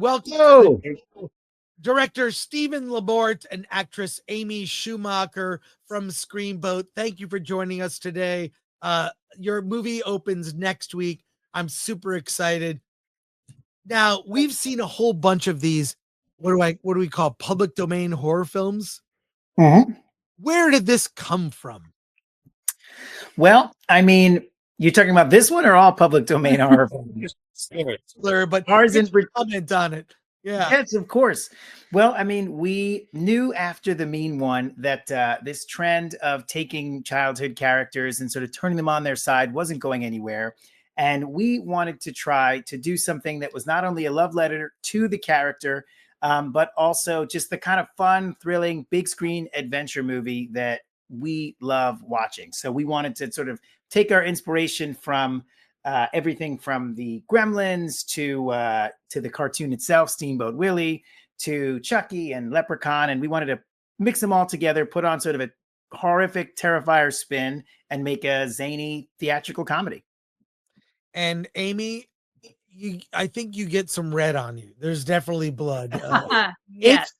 welcome Oh. director Stephen LaMorte and actress Amy Schumacher from Screamboat. Thank you for joining us today. Your movie opens next week. I'm super excited. Now, we've seen a whole bunch of these, what do we call public domain horror films? Mm-hmm. Where did this come from? Well, I mean, you're talking about this one or all public domain horror films? But ours in comment on it. Yeah. Yes, of course. Well, I mean, we knew after The Mean One that this trend of taking childhood characters and sort of turning them on their side wasn't going anywhere. And we wanted to try to do something that was not only a love letter to the character, but also just the kind of fun, thrilling, big screen adventure movie that we love watching. So we wanted to sort of take our inspiration from everything from the Gremlins to the cartoon itself, Steamboat Willie, to Chucky and Leprechaun, and we wanted to mix them all together, put on sort of a horrific Terrifier spin, and make a zany theatrical comedy. And Amy, I think you get some red on you. There's definitely blood. Yes.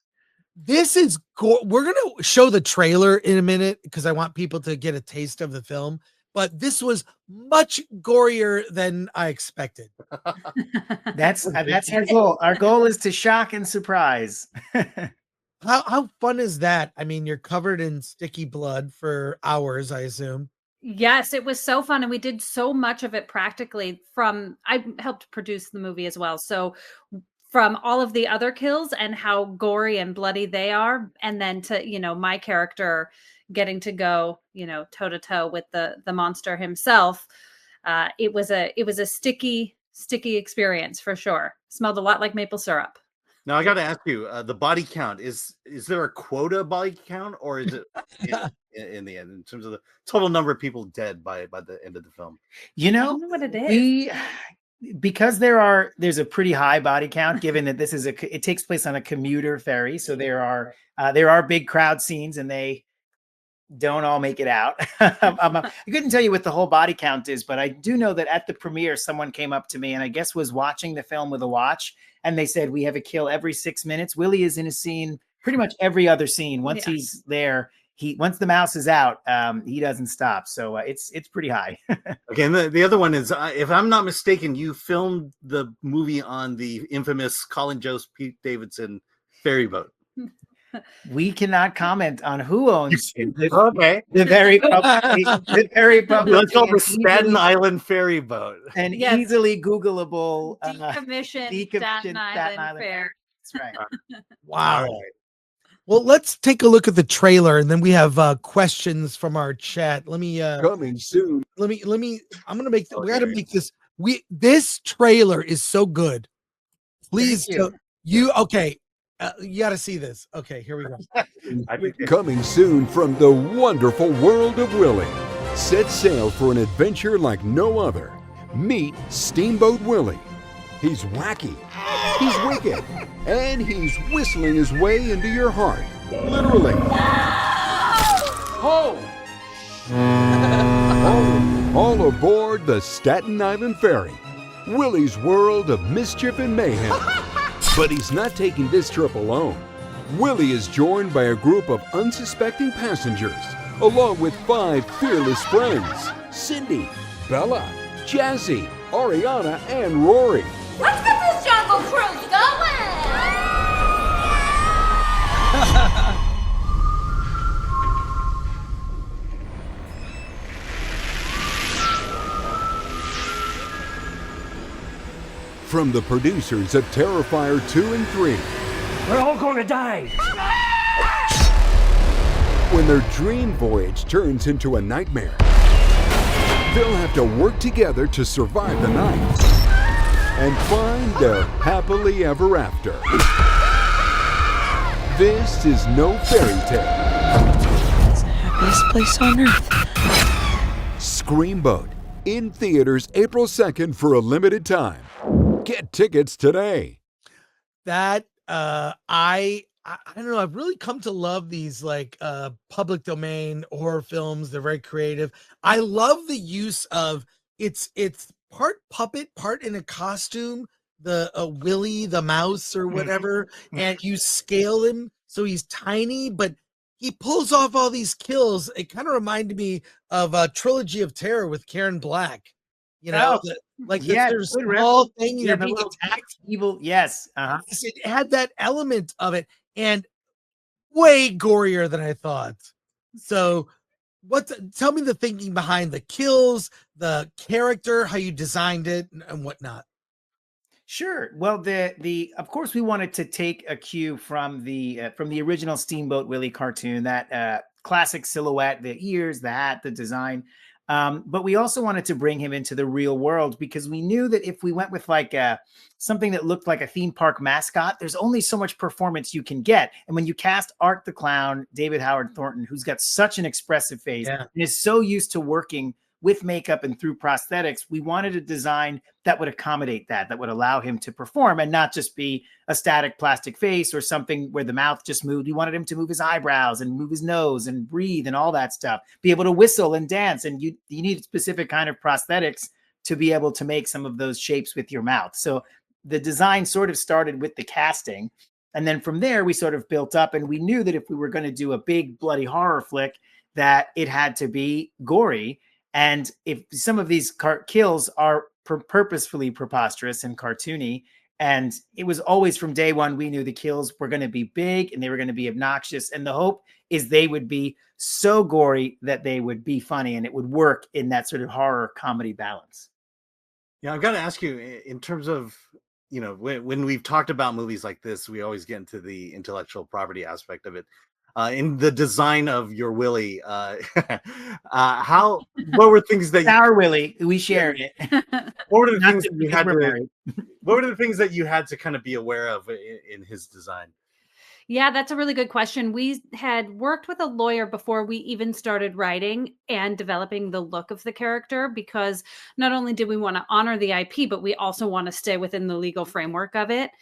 This is we're gonna show the trailer in a minute because I want people to get a taste of the film. But this was much gorier than I expected. That's our goal. Our goal is to shock and surprise. How fun is that? I mean, you're covered in sticky blood for hours, I assume. Yes, it was so fun. And we did so much of it practically I helped produce the movie as well. So from all of the other kills and how gory and bloody they are. And then to, my character getting to go, toe to toe with the monster himself. It was a sticky experience for sure. Smelled a lot like maple syrup. Now I got to ask you, the body count is there a quota body count, or is it in the end in terms of the total number of people dead by the end of the film? I don't know what it is. Because there's a pretty high body count, given that it takes place on a commuter ferry, so there are big crowd scenes, and they don't all make it out. I couldn't tell you what the whole body count is, but I do know that at the premiere, someone came up to me and I guess was watching the film with a watch, and they said, we have a kill every 6 minutes. Willie is in a scene pretty much every other scene. Once he's there, once the mouse is out, he doesn't stop. So it's pretty high. Okay, and the other one is, if I'm not mistaken, you filmed the movie on the infamous Colin Jost Pete Davidson ferry boat. We cannot comment on who owns Okay. the very public. Let's call it Staten Island ferry boat. And easily Googleable decommissioned Staten Island Fair. That's right. Wow. Right. Well, let's take a look at the trailer, and then we have questions from our chat. Let me coming soon. I'm gonna make we gotta make this. This trailer is so good. Please you got to see this. Okay, here we go. Coming soon from the wonderful world of Willie. Set sail for an adventure like no other. Meet Steamboat Willie. He's wacky, he's wicked, and he's whistling his way into your heart. Literally. All aboard the Staten Island Ferry. Willie's world of mischief and mayhem. But he's not taking this trip alone. Willie is joined by a group of unsuspecting passengers, along with 5 fearless friends: Cindy, Bella, Jazzy, Ariana, and Rory. Let's get this jungle cruise going! From the producers of Terrifier 2 and 3. We're all going to die! When their dream voyage turns into a nightmare, they'll have to work together to survive the night and find their happily ever after. This is no fairy tale. It's the happiest place on earth. Screamboat, in theaters April 2nd for a limited time. Get tickets today. That I don't know. I've really come to love these public domain horror films. They're very creative. I love the use of it's part puppet, part in a costume, the Willie the mouse or whatever, and you scale him so he's tiny, but he pulls off all these kills. It kind of reminded me of a Trilogy of Terror with Karen Black. You know, like yeah, there's good small thing, yeah, you're the being little attacked. evil. Yes. Uh-huh. It had that element of it, and way gorier than I thought. So, tell me the thinking behind the kills, the character, how you designed it, and whatnot. Sure. Well, the of course we wanted to take a cue from the original Steamboat Willie cartoon, that classic silhouette, the ears, the hat, the design. But we also wanted to bring him into the real world because we knew that if we went with like something that looked like a theme park mascot, there's only so much performance you can get. And when you cast Art the Clown, David Howard Thornton, who's got such an expressive face and is so used to working with makeup and through prosthetics, we wanted a design that would accommodate that would allow him to perform and not just be a static plastic face or something where the mouth just moved. We wanted him to move his eyebrows and move his nose and breathe and all that stuff, be able to whistle and dance. And you need specific kind of prosthetics to be able to make some of those shapes with your mouth. So the design sort of started with the casting. And then from there, we sort of built up, and we knew that if we were going to do a big bloody horror flick, that it had to be gory. And if some of these kills are purposefully preposterous and cartoony, and it was always from day one, we knew the kills were going to be big and they were going to be obnoxious. And the hope is they would be so gory that they would be funny and it would work in that sort of horror comedy balance. Yeah, I've got to ask you, in terms of, when we've talked about movies like this, we always get into the intellectual property aspect of it. In the design of your Willie, what were things that our Willie, we shared it. What were the things that you had to? What were the things that you had to kind of be aware of in his design? Yeah, that's a really good question. We had worked with a lawyer before we even started writing and developing the look of the character, because not only did we want to honor the IP, but we also want to stay within the legal framework of it.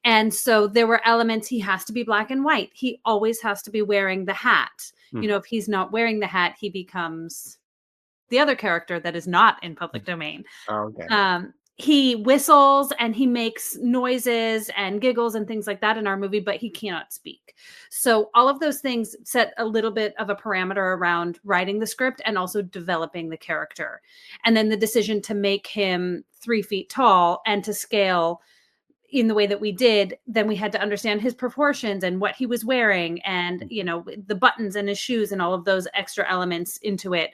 And so there were elements. He has to be black and white. He always has to be wearing the hat. If he's not wearing the hat, he becomes the other character that is not in public domain. Oh, okay. He whistles and he makes noises and giggles and things like that in our movie, but he cannot speak. So all of those things set a little bit of a parameter around writing the script and also developing the character. And then the decision to make him 3 feet tall and to scale in the way that we did, then we had to understand his proportions and what he was wearing and, the buttons and his shoes and all of those extra elements into it.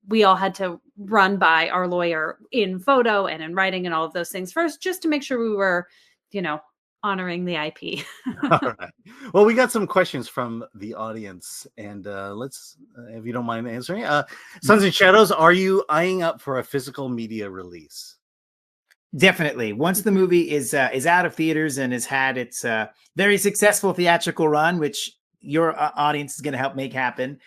We all had to run by our lawyer in photo and in writing and all of those things first, just to make sure we were, honoring the IP. All right. Well, we got some questions from the audience, and let's, if you don't mind answering. Sons and Shadows, are you eyeing up for a physical media release? Definitely. Once the movie is out of theaters and has had its very successful theatrical run, which your audience is going to help make happen.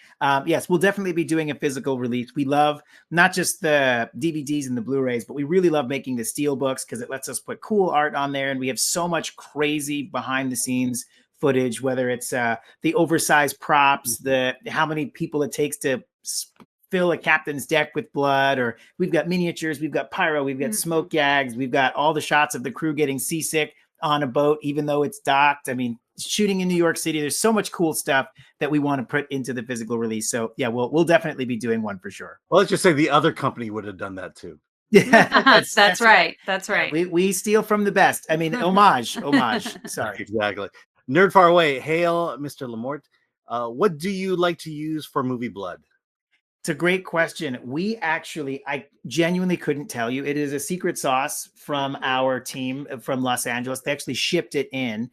Yes, we'll definitely be doing a physical release. We love not just the DVDs and the Blu-rays, but we really love making the steel books because it lets us put cool art on there. And we have so much crazy behind the scenes footage, whether it's the oversized props, how many people it takes to fill a captain's deck with blood, or we've got miniatures, we've got pyro, we've got smoke gags, we've got all the shots of the crew getting seasick on a boat, even though it's docked. I mean, shooting in New York City, there's so much cool stuff that we want to put into the physical release. So yeah, we'll definitely be doing one for sure. Well, let's just say the other company would have done that too. Yeah, that's right. That's right. We steal from the best. I mean, homage. Sorry. Exactly. Nerd Far Away. Hail, Mr. LaMorte. What do you like to use for movie blood? It's a great question. I genuinely couldn't tell you. It is a secret sauce from our team from Los Angeles. They actually shipped it in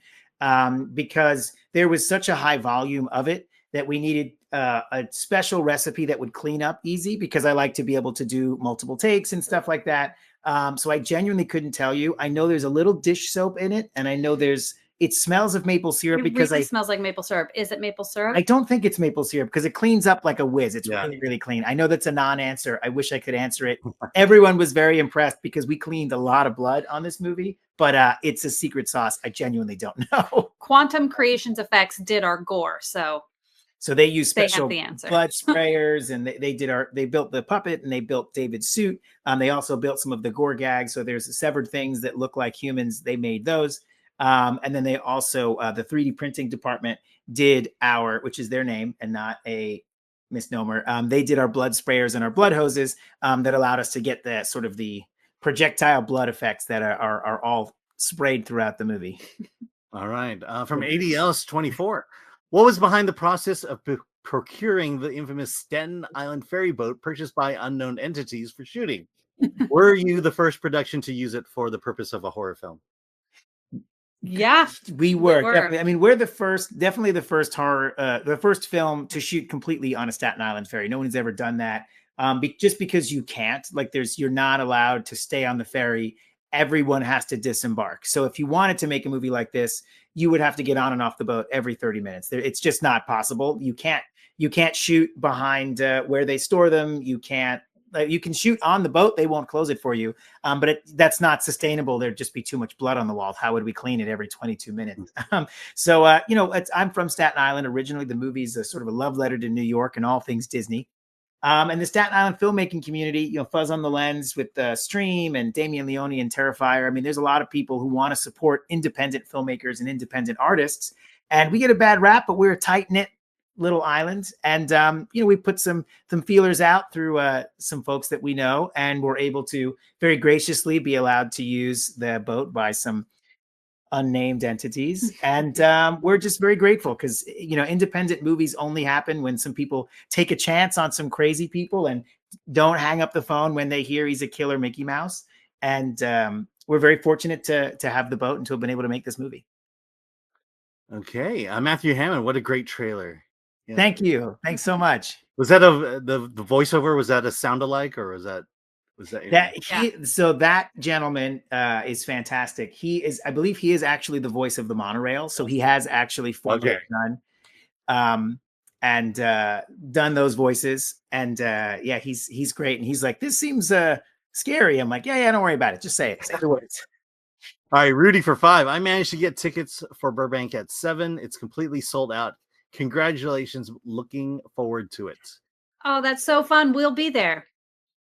because there was such a high volume of it that we needed a special recipe that would clean up easy, because I like to be able to do multiple takes and stuff like that. So I genuinely couldn't tell you. I know there's a little dish soap in it, and I know it smells of maple syrup because it smells like maple syrup. Is it maple syrup? I don't think it's maple syrup because it cleans up like a whiz. It's really, really clean. I know that's a non-answer. I wish I could answer it. Everyone was very impressed because we cleaned a lot of blood on this movie, but it's a secret sauce. I genuinely don't know. Quantum Creations Effects did our gore, so So they use They have special the answer. blood sprayers, and they built the puppet, and they built David's suit. They also built some of the gore gags. So there's severed things that look like humans. They made those. And then they also, the 3D printing department did which is their name and not a misnomer. They did our blood sprayers and our blood hoses that allowed us to get the sort of the projectile blood effects that are all sprayed throughout the movie. All right. From ADLs 24. What was behind the process of procuring the infamous Staten Island ferry boat purchased by unknown entities for shooting? Were you the first production to use it for the purpose of a horror film? Yeah, we were. were. Definitely. I mean, we're definitely the first horror, the first film to shoot completely on a Staten Island ferry. No one's ever done that. Just because you can't, like, you're not allowed to stay on the ferry. Everyone has to disembark. So if you wanted to make a movie like this, you would have to get on and off the boat every 30 minutes. It's just not possible. You can't shoot behind where they store them. You can't. You can shoot on the boat; they won't close it for you. But that's not sustainable. There'd just be too much blood on the wall. How would we clean it every 22 minutes? I'm from Staten Island originally. The movie's a sort of a love letter to New York and all things Disney. And the Staten Island filmmaking community, Fuzz on the Lens with Stream and Damien Leone and Terrifier. I mean, there's a lot of people who want to support independent filmmakers and independent artists. And we get a bad rap, but we're a tight-knit little island. And, we put some feelers out through some folks that we know, and we're able to very graciously be allowed to use the boat by some unnamed entities. And we're just very grateful because, independent movies only happen when some people take a chance on some crazy people and don't hang up the phone when they hear he's a killer Mickey Mouse. And we're very fortunate to have the boat and to have been able to make this movie. Okay. Matthew Hammond, what a great trailer. Yeah. Thank you. Thanks so much. Was that the voiceover? Was that a sound alike, or was that so that gentleman is fantastic. I believe he is actually the voice of the monorail. So he has actually formally done done those voices. And he's great. And he's like, this seems scary. I'm like, yeah, don't worry about it. Just say it. Say the words. All right, Rudy for 5. I managed to get tickets for Burbank at 7. It's completely sold out. Congratulations. Looking forward to it. Oh, that's so fun. We'll be there.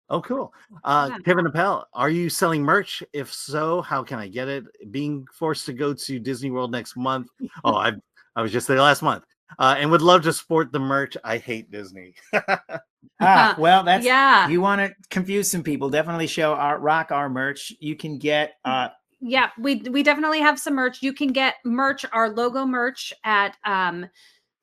Oh, cool. Kevin Appel, are you selling merch? If so, how can I get it? Being forced to go to Disney World next month. Oh, I was just there last month. And would love to sport the merch. I hate Disney. Well, that's you want to confuse some people. Definitely rock our merch. You can get we definitely have some merch. You can get merch, our logo merch at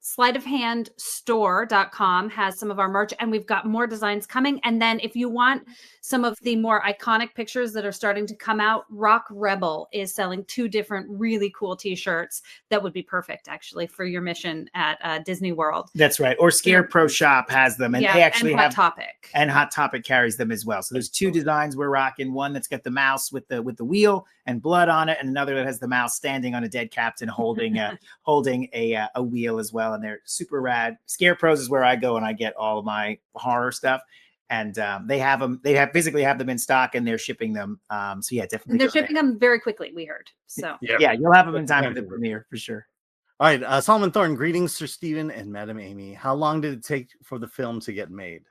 sleight-of-hand-store.com has some of our merch, and we've got more designs coming. And then if you want some of the more iconic pictures that are starting to come out, Rock Rebel is selling 2 different really cool t-shirts that would be perfect actually for your mission at Disney World. That's right. Or Scarecrow Shop has them, and they actually and have Topic. And Hot Topic carries them as well. So there's 2 designs we're rocking. One that's got the mouse with the wheel and blood on it, and another that has the mouse standing on a dead captain holding a wheel as well. And they're super rad. Scarecrows is where I go and I get all of my horror stuff. And they physically have them in stock, and they're shipping them. So yeah, definitely. And they're shipping them very quickly, we heard. So yeah, you'll have them in time for the premiere for sure. All right, Solomon Thorne, greetings, Sir Stephen and Madam Amy. How long did it take for the film to get made?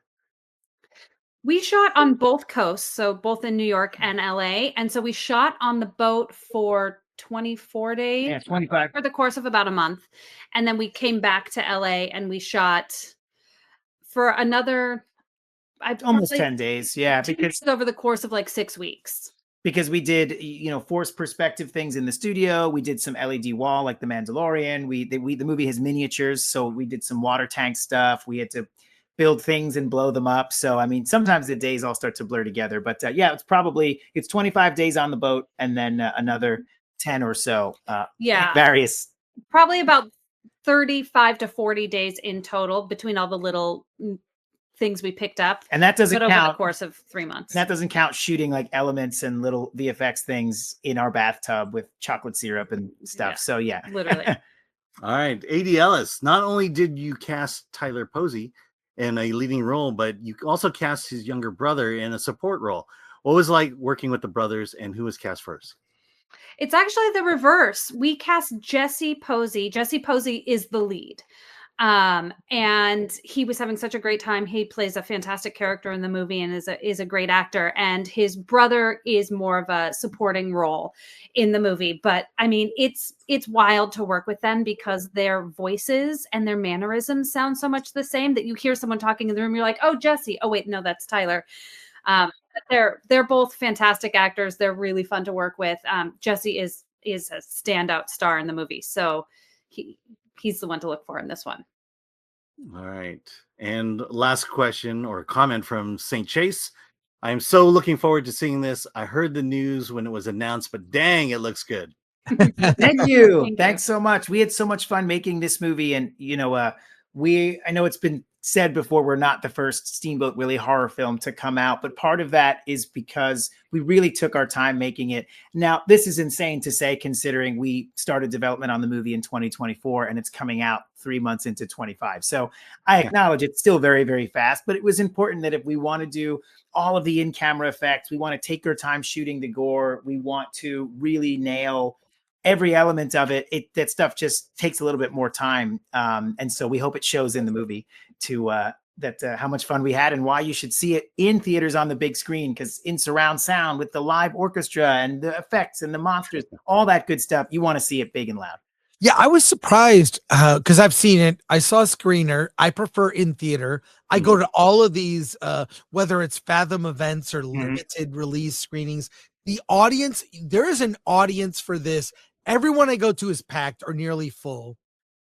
We shot on both coasts, so both in New York and LA. And so we shot on the boat for 24 days. Yeah, 25. For the course of about a month. And then we came back to LA and we shot for another almost 10 days. Yeah, because over the course of like 6 weeks. Because we did, forced perspective things in the studio. We did some LED wall like The Mandalorian. The movie has miniatures, so we did some water tank stuff. We had to build things and blow them up. So, I mean, sometimes the days all start to blur together. But it's 25 days on the boat and then another 10 or so. Various. Probably about 35 to 40 days in total between all the little things we picked up. And that doesn't count over the course of 3 months. That doesn't count shooting like elements and little VFX things in our bathtub with chocolate syrup and stuff. So yeah. Literally. All right. A.D. Ellis, not only did you cast Tyler Posey in a leading role, but you also cast his younger brother in a support role. What was it like working with the brothers, and who was cast first? It's actually the reverse. We cast Jesse Posey. Jesse Posey is the lead. And he was having such a great time. He plays a fantastic character in the movie and is a great actor. And his brother is more of a supporting role in the movie. But I mean, it's wild to work with them because their voices and their mannerisms sound so much the same that you hear someone talking in the room, you're like, oh, Jesse. Oh, wait, no, that's Tyler. They're both fantastic actors. They're really fun to work with. Jesse is a standout star in the movie. So he's the one to look for in this one. All right. And last question or comment from St. Chase. I am so looking forward to seeing this. I heard the news when it was announced, but dang, it looks good. Thank you. Thank Thanks so much. We had so much fun making this movie. And, I know it's been said before, we're not the first Steamboat Willie horror film to come out, but part of that is because we really took our time making it. Now, this is insane to say, considering we started development on the movie in 2024 and it's coming out 3 months into 25. So I acknowledge it's still very, very fast, but it was important that if we want to do all of the in-camera effects, we want to take our time shooting the gore, we want to really nail every element of it, that stuff just takes a little bit more time. And so we hope it shows in the movie to how much fun we had and why you should see it in theaters on the big screen, because in surround sound with the live orchestra and the effects and the monsters, all that good stuff, you want to see it big and loud. Yeah, I was surprised because I've seen it. I saw a screener. I prefer in theater. I go to all of these, whether it's Fathom events or limited release screenings. The audience, there is an audience for this. Everyone I go to is packed or nearly full.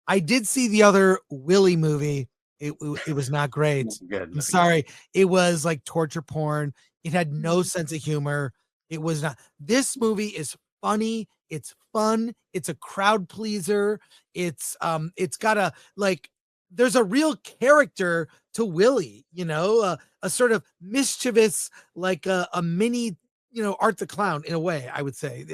I did see the other Willie movie. It was not great. I'm sorry. It was like torture porn. It had no sense of humor. It was not. This movie is funny. It's fun. It's a crowd pleaser. It's got a, like, there's a real character to Willie, a sort of mischievous, like a mini, Art the Clown in a way, I would say.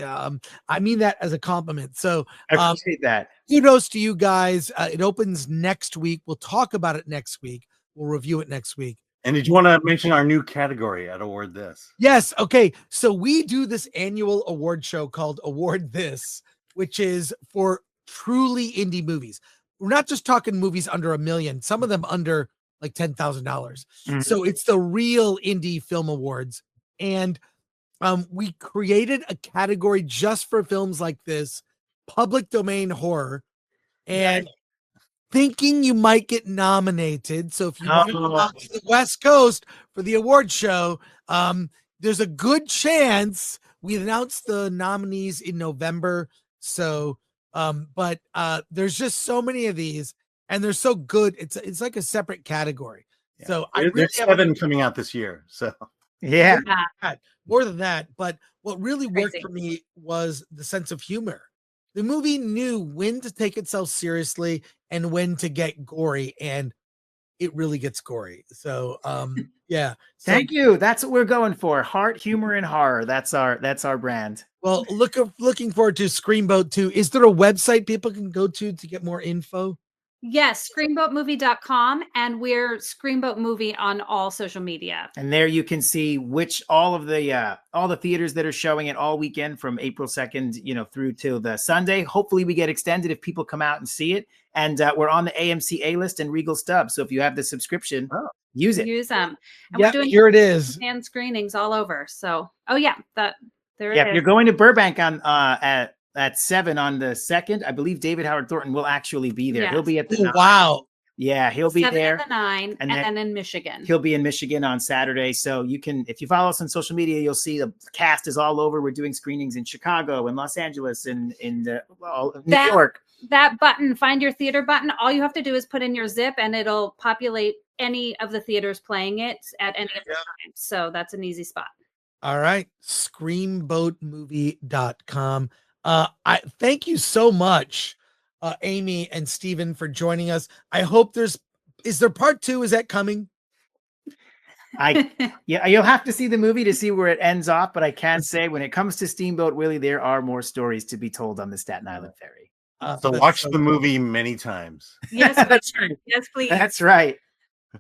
I mean that as a compliment. So I appreciate that. Kudos to you guys. It opens next week. We'll talk about it next week. We'll review it next week. And did you want to mention our new category at Award This? Yes. Okay. So we do this annual award show called Award This, which is for truly indie movies. We're not just talking movies under $1 million, some of them under like $10,000. So it's the real indie film awards. And we created a category just for films like this, public domain horror, and thinking you might get nominated. So if you want to come to the West Coast for the award show, there's a good chance. We announced the nominees in November. So, but there's just so many of these and they're so good. It's like a separate category. Yeah. So there's 7 coming out this year. So yeah, more than that. But what really worked for me was the sense of humor. The movie knew when to take itself seriously and when to get gory, and it really gets gory. So, yeah. Thank you. That's what we're going for. Heart, humor, and horror. That's our brand. Well, looking forward to Screamboat 2. Is there a website people can go to get more info? Yes, screamboatmovie.com, and we're Screamboat Movie on all social media. And there you can see all the theaters that are showing it all weekend from April 2nd, through till the Sunday. Hopefully we get extended if people come out and see it. And we're on the AMC A-list and Regal Stub. So if you have the subscription, use it. Use them. And we're doing here it is. And screenings all over. So, there it is. If you're going to Burbank on at 7 on the 2nd, I believe David Howard Thornton will actually be there. Yes. He'll be at the 9. Wow. Yeah, he'll be there. 7 and the 9, and then in Michigan. He'll be in Michigan on Saturday. So you can, if you follow us on social media, you'll see the cast is all over. We're doing screenings in Chicago and Los Angeles and New York. That button, find your theater button. All you have to do is put in your zip and it'll populate any of the theaters playing it at any of the time. So that's an easy spot. All right. Screamboatmovie.com. I thank you so much, Amy and Steven, for joining us. I hope is there part 2? Is that coming? You'll have to see the movie to see where it ends off, but I can say when it comes to Steamboat Willie, there are more stories to be told on the Staten Island Ferry. So watch the movie many times. Yes, that's right. Yes, please. That's right.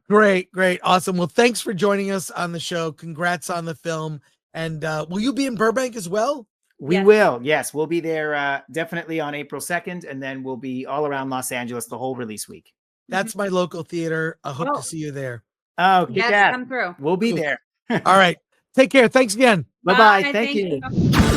Great. Awesome. Well, thanks for joining us on the show. Congrats on the film. And will you be in Burbank as well? We will. Yes, we'll be there definitely on April 2nd, and then we'll be all around Los Angeles the whole release week. That's my local theater. I hope Oh. to see you there. Oh, kick Yes, ass. come through. We'll be Cool. there. All right. Take care. Thanks again. Bye-bye. Bye, Thank you. you.